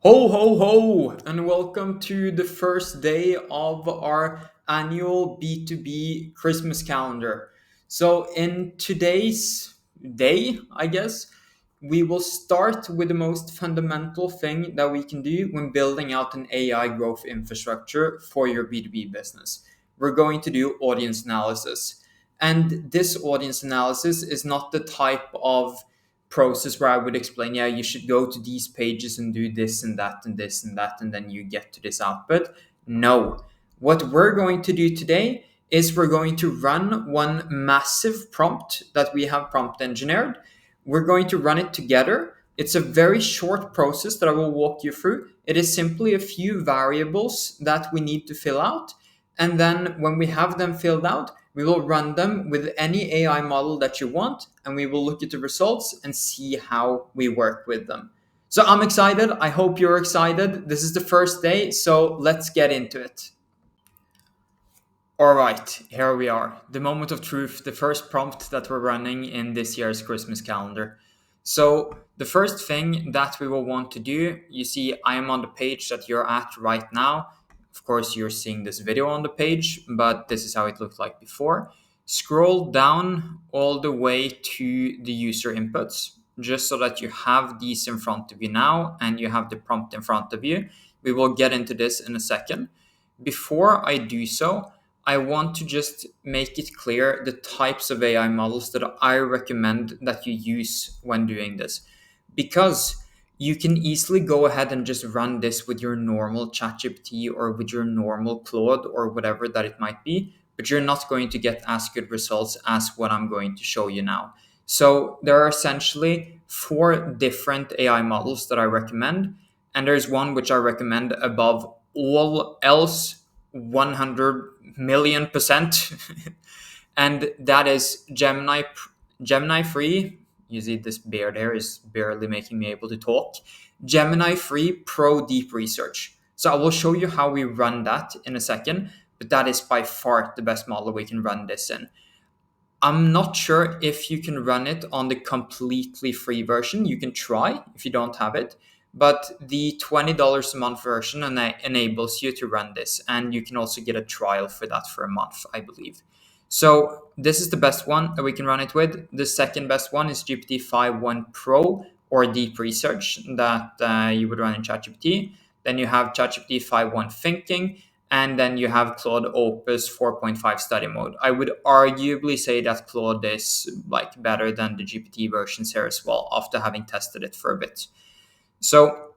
Ho, ho, ho, and welcome to the first day of our annual B2B Christmas calendar. So, in today's day, I guess, we will start with the most fundamental thing that we can do when building out an AI growth infrastructure for your B2B business. We're going to do audience analysis. And this audience analysis is not the type of process where I would explain, yeah, you should go to these pages and do this and that and this and that, and then you get to this output. No. What we're going to do today is we're going to run one massive prompt that we have prompt engineered. We're going to run it together. It's a very short process that I will walk you through. It is simply a few variables that we need to fill out. And then when we have them filled out, we will run them with any AI model that you want, and we will look at the results and see how we work with them. So I'm excited. I hope you're excited. This is the first day, so let's get into it. All right, here we are. The moment of truth, the first prompt that we're running in this year's Christmas calendar. So the first thing that we will want to do, you see I am on the page that you're at right now. Of course, you're seeing this video on the page, but this is how it looked like before. Scroll down all the way to the user inputs, just so that you have these in front of you now and you have the prompt in front of you. We will get into this in a second. Before I do so, I want to just make it clear the types of AI models that I recommend that you use when doing this. Because you can easily go ahead and just run this with your normal ChatGPT or with your normal Claude or whatever that it might be, but you're not going to get as good results as what I'm going to show you now. So there are essentially four different AI models that I recommend, and there's one which I recommend above all else 100 million%. And that is Gemini free. You see this beard here is barely making me able to talk. Gemini free Pro Deep Research. So I will show you how we run that in a second, but that is by far the best model we can run this in. I'm not sure if you can run it on the completely free version. You can try if you don't have it, but the $20 a month version enables you to run this, and you can also get a trial for that for a month, I believe. So this is the best one that we can run it with. The second best one is GPT-5.1 Pro or Deep Research that you would run in ChatGPT. Then you have ChatGPT 5.1 Thinking, and then you have Claude Opus 4.5 Study Mode. I would arguably say that Claude is like better than the GPT versions here as well, after having tested it for a bit. So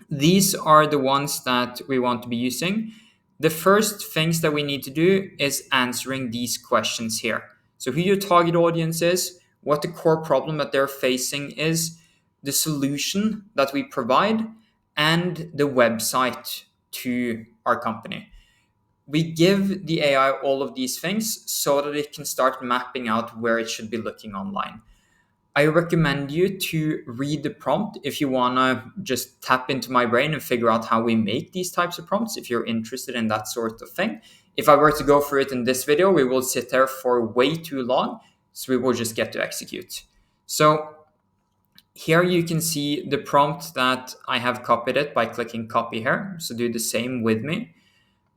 these are the ones that we want to be using. The first things that we need to do is answering these questions here. So who your target audience is, what the core problem that they're facing is, the solution that we provide, and the website to our company. We give the AI all of these things so that it can start mapping out where it should be looking online. I recommend you to read the prompt if you want to just tap into my brain and figure out how we make these types of prompts, if you're interested in that sort of thing. If I were to go through it in this video, we will sit there for way too long, so we will just get to execute. So here you can see the prompt that I have copied it by clicking copy here. So do the same with me.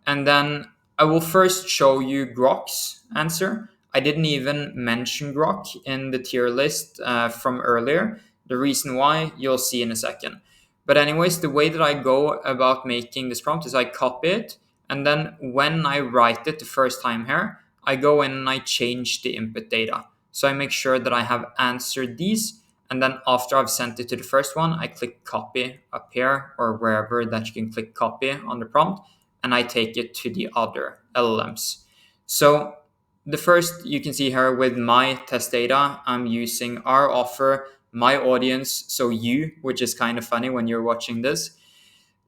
And then I will first show you Grok's answer. I didn't even mention Grok in the tier list from earlier. The reason why, you'll see in a second. But anyways, the way that I go about making this prompt is I copy it, and then when I write it the first time here, I go in and I change the input data. So I make sure that I have answered these, and then after I've sent it to the first one, I click copy up here or wherever that you can click copy on the prompt, and I take it to the other LLMs. So the first you can see here with my test data, I'm using our offer, my audience, so you, which is kind of funny when you're watching this.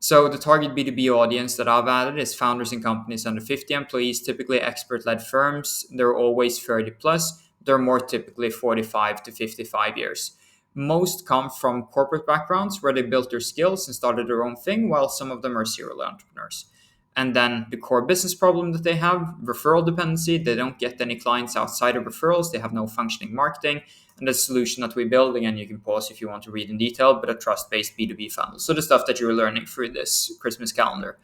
So the target B2B audience that I've added is founders and companies under 50 employees, typically expert-led firms. They're always 30 plus. They're more typically 45 to 55 years. Most come from corporate backgrounds where they built their skills and started their own thing, while some of them are serial entrepreneurs. and then the core business problem that they have, referral dependency. They don't get any clients outside of referrals. They have no functioning marketing. And the solution that we build, again, you can pause if you want to read in detail, but a trust-based B2B funnel. So the stuff that you're learning through this Christmas calendar.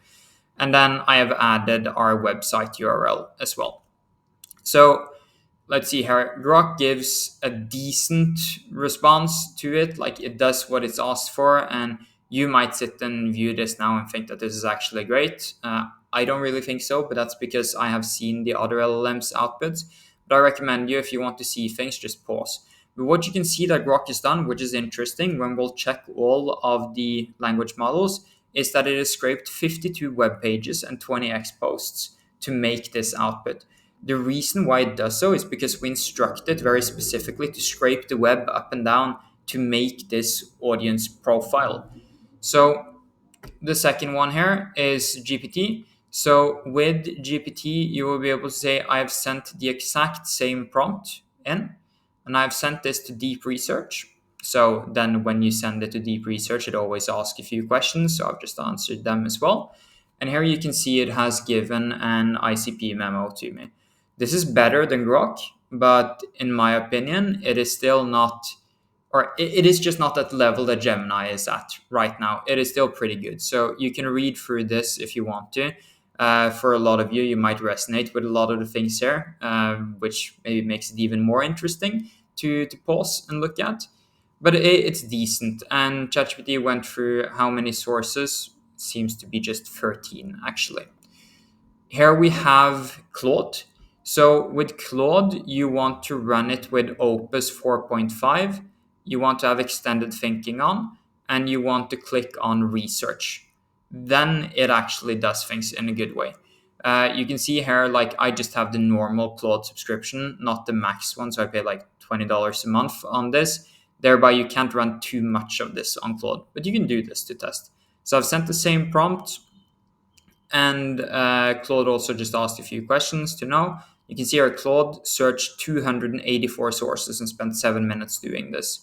And then I have added our website URL as well. So let's see here. Grok gives a decent response to it. Like, it does what it's asked for. And you might sit and view this now and think that this is actually great. I don't really think so, but that's because I have seen the other LLM's outputs. But I recommend you, if you want to see things, just pause. But what you can see that Grok has done, which is interesting when we'll check all of the language models, is that it has scraped 52 web pages and 20x posts to make this output. The reason why it does so is because we instruct it very specifically to scrape the web up and down to make this audience profile. So the second one here is GPT. So with GPT, you will be able to say, I have sent the exact same prompt in, and I've sent this to deep research. So then when you send it to deep research, it always asks a few questions. So I've just answered them as well. And here you can see it has given an ICP memo to me. This is better than Grok, but in my opinion, it is still not, or it is just not at the level that Gemini is at right now. It is still pretty good. So you can read through this if you want to. For a lot of you, you might resonate with a lot of the things here, which maybe makes it even more interesting to pause and look at. But it's decent. And ChatGPT went through how many sources? Seems to be just 13, actually. Here we have Claude. So with Claude, you want to run it with Opus 4.5. You want to have extended thinking on, and you want to click on research. Then it actually does things in a good way. You can see here, like, I just have the normal Claude subscription, not the max one. So I pay like $20 a month on this. Thereby, you can't run too much of this on Claude, but you can do this to test. So I've sent the same prompt, and Claude also just asked a few questions to know. You can see our Claude searched 284 sources and spent 7 minutes doing this.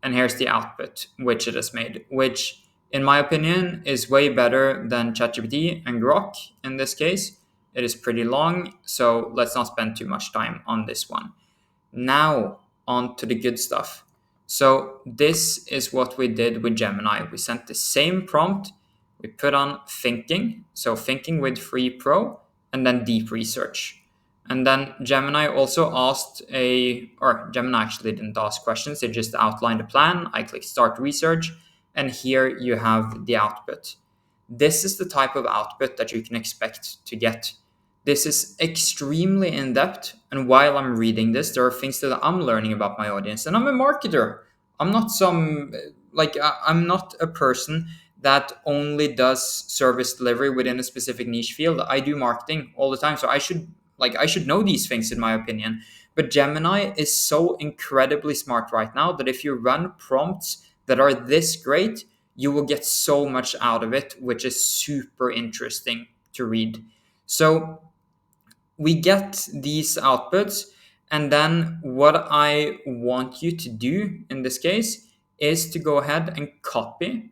And here's the output, which it has made, which, in my opinion, is way better than ChatGPT and Grok in this case. It is pretty long, so let's not spend too much time on this one. Now, on to the good stuff. So this is what we did with Gemini. We sent the same prompt. We put on thinking, so thinking with free pro, and then deep research. And then Gemini also asked Gemini actually didn't ask questions. They just outlined a plan. I click start research, and here you have the output. This is the type of output that you can expect to get. This is extremely in-depth, and while I'm reading this, there are things that I'm learning about my audience, and I'm a marketer. I'm not a person that only does service delivery within a specific niche field. I do marketing all the time, so I should know these things, in my opinion. But Gemini is so incredibly smart right now that if you run prompts that are this great, you will get so much out of it, which is super interesting to read. So we get these outputs, and then what I want you to do in this case is to go ahead and copy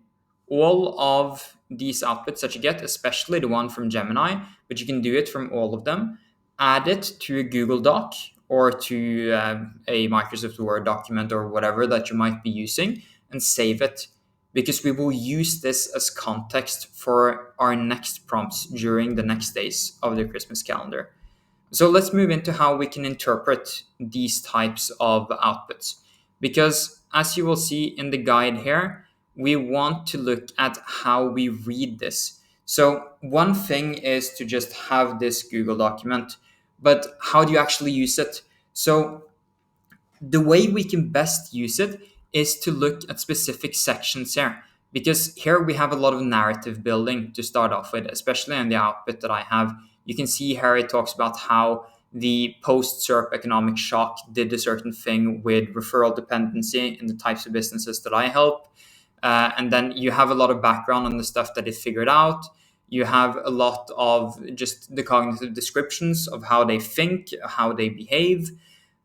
all of these outputs that you get, especially the one from Gemini, but you can do it from all of them. Add it to a Google Doc or to a Microsoft Word document or whatever that you might be using, and save it, because we will use this as context for our next prompts during the next days of the Christmas calendar. So let's move into how we can interpret these types of outputs. Because as you will see in the guide here, we want to look at how we read this. So one thing is to just have this Google document, but how do you actually use it? So the way we can best use it is to look at specific sections here, because here we have a lot of narrative building to start off with, especially in the output that I have. You can see here it talks about how the post-SERP economic shock did a certain thing with referral dependency in the types of businesses that I help. And then you have a lot of background on the stuff that it figured out. You have a lot of just the cognitive descriptions of how they think, how they behave,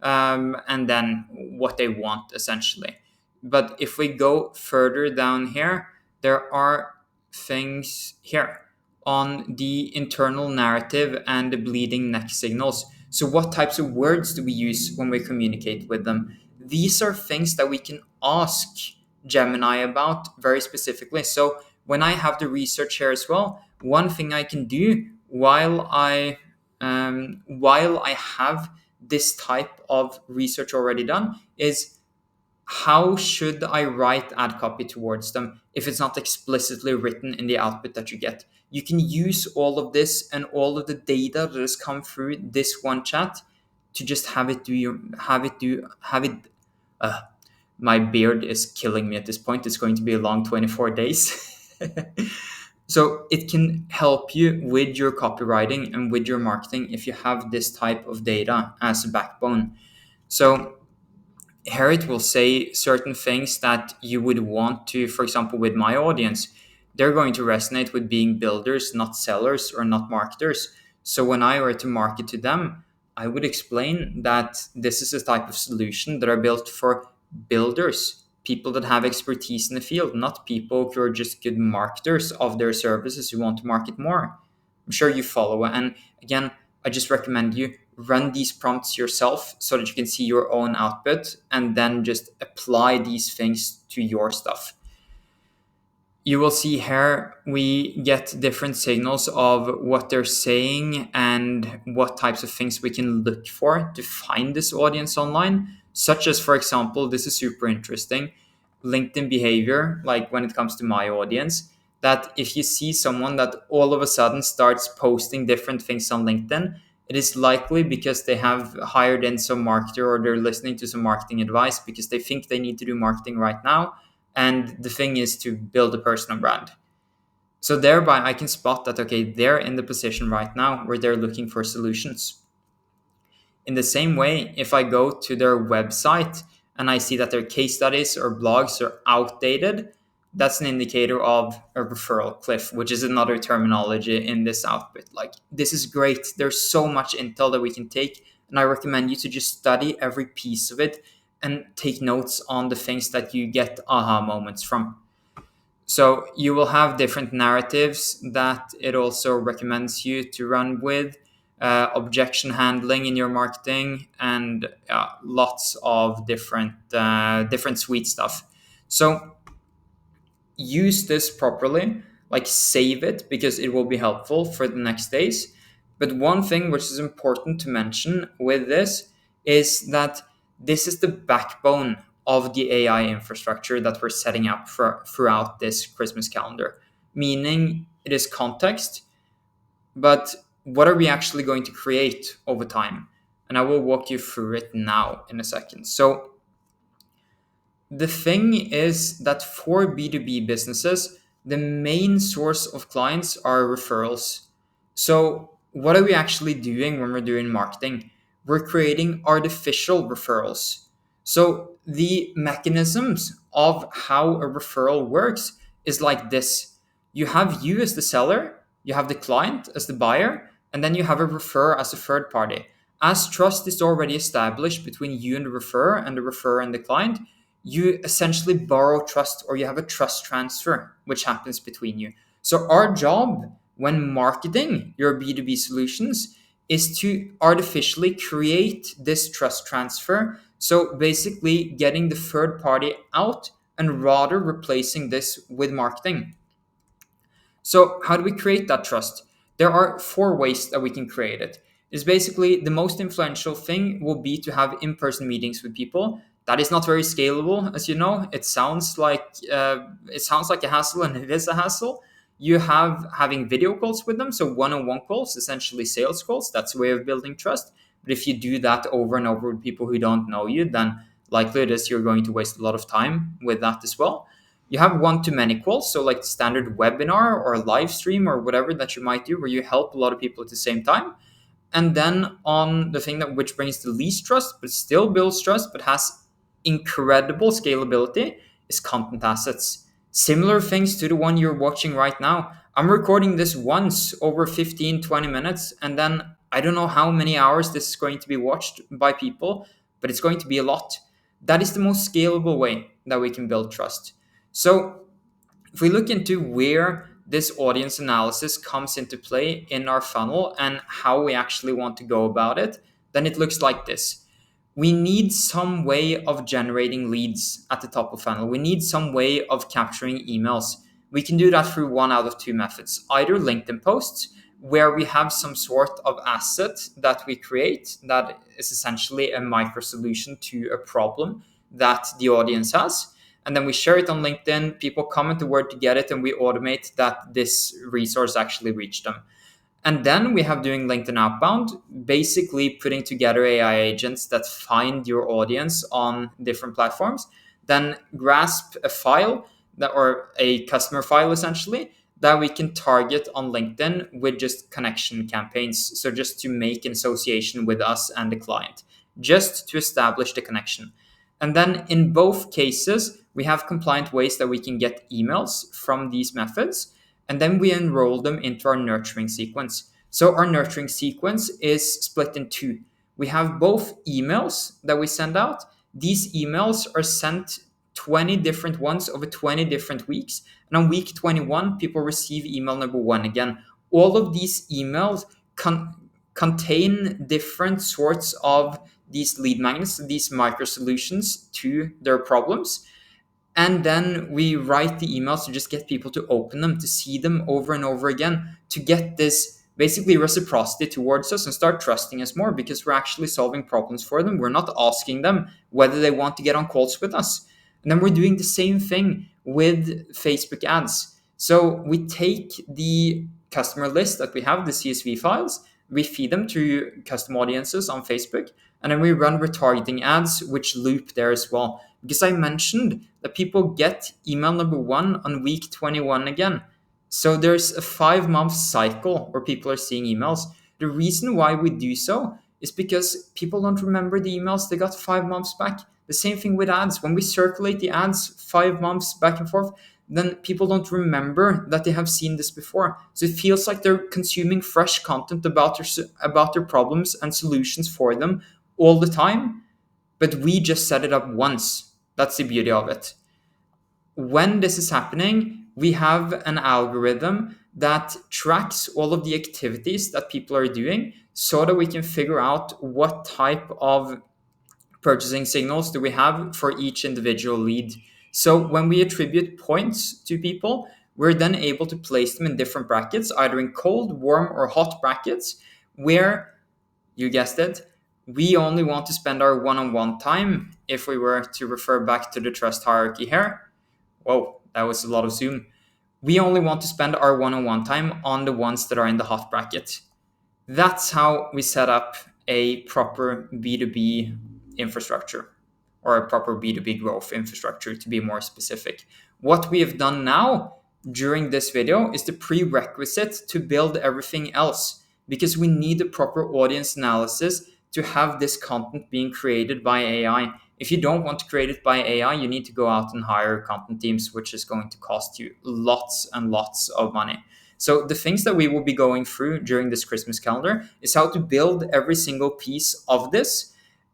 and then what they want, essentially. But if we go further down here, there are things here on the internal narrative and the bleeding neck signals. So, what types of words do we use when we communicate with them? These are things that we can ask Gemini about very specifically. So, when I have the research here as well, one thing I can do while I have this type of research already done is how should I write ad copy towards them if it's not explicitly written in the output that you get? You can use all of this and all of the data that has come through this one chat to just have it do your have it. Uh, my beard is killing me at this point. It's going to be a long 24 days. So it can help you with your copywriting and with your marketing if you have this type of data as a backbone. So here it will say certain things that you would want to, for example, with my audience, they're going to resonate with being builders, not sellers or not marketers. So when I were to market to them, I would explain that this is a type of solution that are built for builders, people that have expertise in the field, not people who are just good marketers of their services who want to market more. I'm sure you follow. And again, I just recommend you run these prompts yourself so that you can see your own output and then just apply these things to your stuff. You will see here we get different signals of what they're saying and what types of things we can look for to find this audience online, such as, for example, this is super interesting, LinkedIn behavior, like when it comes to my audience, that if you see someone that all of a sudden starts posting different things on LinkedIn, it is likely because they have hired in some marketer or they're listening to some marketing advice because they think they need to do marketing right now. And the thing is to build a personal brand. So thereby I can spot that, okay, they're in the position right now where they're looking for solutions. In the same way, if I go to their website and I see that their case studies or blogs are outdated, that's an indicator of a referral cliff, which is another terminology in this output. Like, this is great. There's so much intel that we can take. And I recommend you to just study every piece of it and take notes on the things that you get aha moments from. So you will have different narratives that it also recommends you to run with, objection handling in your marketing, and lots of different sweet stuff. So use this properly, like save it because it will be helpful for the next days. But one thing which is important to mention with this is that this is the backbone of the AI infrastructure that we're setting up throughout this Christmas calendar, meaning it is context, but what are we actually going to create over time? And I will walk you through it now in a second. So the thing is that for B2B businesses, the main source of clients are referrals. So, what are we actually doing when we're doing marketing? We're creating artificial referrals. So, the mechanisms of how a referral works is like this: you have you as the seller, you have the client as the buyer, and then you have a referrer as a third party. As trust is already established between you and the referrer and the client, you essentially borrow trust or you have a trust transfer which happens between you. So our job when marketing your B2B solutions is to artificially create this trust transfer. So basically getting the third party out and rather replacing this with marketing. So how do we create that trust? There are four ways that we can create it. It's basically the most influential thing will be to have in-person meetings with people. That is not very scalable, as you know. It sounds like a hassle, and it is a hassle. You have having video calls with them, so one-on-one calls, essentially sales calls. That's a way of building trust. But if you do that over and over with people who don't know you, then likely it is you're going to waste a lot of time with that as well. You have one-to-many calls, so like standard webinar or live stream or whatever that you might do, where you help a lot of people at the same time. And then on the thing that which brings the least trust, but still builds trust, but has incredible scalability, is content assets. Similar things to the one you're watching right now. I'm recording this once over 15, 20 minutes, and then I don't know how many hours this is going to be watched by people, but it's going to be a lot. That is the most scalable way that we can build trust. So if we look into where this audience analysis comes into play in our funnel and how we actually want to go about it, then it looks like this. We need some way of generating leads at the top of funnel. We need some way of capturing emails. We can do that through one out of two methods, either LinkedIn posts, where we have some sort of asset that we create that is essentially a micro solution to a problem that the audience has. And then we share it on LinkedIn, people comment the word to get it, and we automate that this resource actually reached them. And then we have doing LinkedIn outbound, basically putting together AI agents that find your audience on different platforms, then grasp a file that, or a customer file essentially, that we can target on LinkedIn with just connection campaigns. So just to make an association with us and the client, just to establish the connection. And then in both cases, we have compliant ways that we can get emails from these methods, and then we enroll them into our nurturing sequence. So our nurturing sequence is split in two. We have both emails that we send out. These emails are sent 20 different ones over 20 different weeks. And on week 21, people receive email number one again. All of these emails contain different sorts of these lead magnets, these micro solutions to their problems. And then we write the emails to just get people to open them, to see them over and over again, to get this basically reciprocity towards us and start trusting us more, because we're actually solving problems for them. We're not asking them whether they want to get on calls with us. And then we're doing the same thing with Facebook ads. So we take the customer list that we have, the CSV files, we feed them to custom audiences on Facebook, and then we run retargeting ads, which loop there as well. Because I mentioned that people get email number one on week 21 again. So there's a 5-month cycle where people are seeing emails. The reason why we do so is because people don't remember the emails they got 5 months back. The same thing with ads. When we circulate the ads 5 months back and forth, then people don't remember that they have seen this before. So it feels like they're consuming fresh content about their problems and solutions for them all the time. But we just set it up once. That's the beauty of it. When this is happening, we have an algorithm that tracks all of the activities that people are doing so that we can figure out what type of purchasing signals do we have for each individual lead. So when we attribute points to people, we're then able to place them in different brackets, either in cold, warm, or hot brackets, where, you guessed it, we only want to spend our one-on-one time. If we were to refer back to the trust hierarchy here, whoa, that was a lot of zoom. We only want to spend our one-on-one time on the ones that are in the hot bracket. That's how we set up a proper B2B infrastructure, or a proper B2B growth infrastructure, to be more specific. What we have done now during this video is the prerequisite to build everything else, because we need a proper audience analysis to have this content being created by AI. If you don't want to create it by AI, you need to go out and hire content teams, which is going to cost you lots and lots of money. So the things that we will be going through during this Christmas calendar is how to build every single piece of this.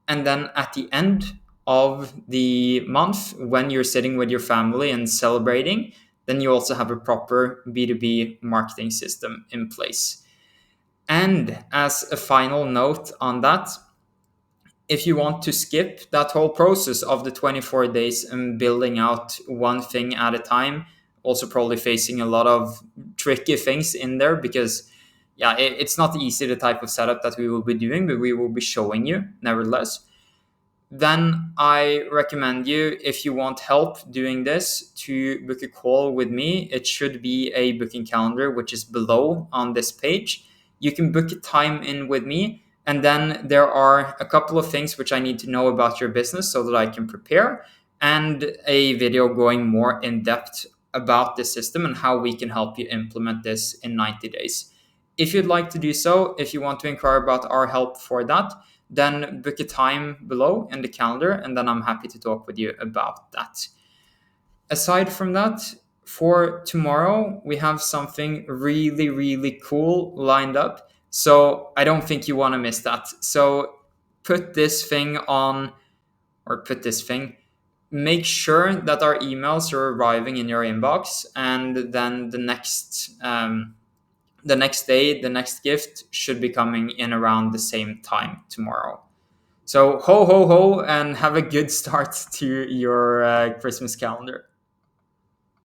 And then at the end of the month, when you're sitting with your family and celebrating, then you also have a proper B2B marketing system in place. And as a final note on that, if you want to skip that whole process of the 24 days and building out one thing at a time, also probably facing a lot of tricky things in there, because it's not easy, the type of setup that we will be doing, but we will be showing you nevertheless. Then I recommend you, if you want help doing this, to book a call with me. It should be a booking calendar, which is below on this page. You can book a time in with me, and then there are a couple of things which I need to know about your business so that I can prepare, and a video going more in depth about the system and how we can help you implement this in 90 days. If you'd like to do so, if you want to inquire about our help for that, then book a time below in the calendar, and then I'm happy to talk with you about that. Aside from that, for tomorrow, we have something really, really cool lined up. So I don't think you want to miss that. So put this thing on, or put this thing, make sure that our emails are arriving in your inbox, and then the next day, the next gift should be coming in around the same time tomorrow. So ho ho ho, and have a good start to your Christmas calendar.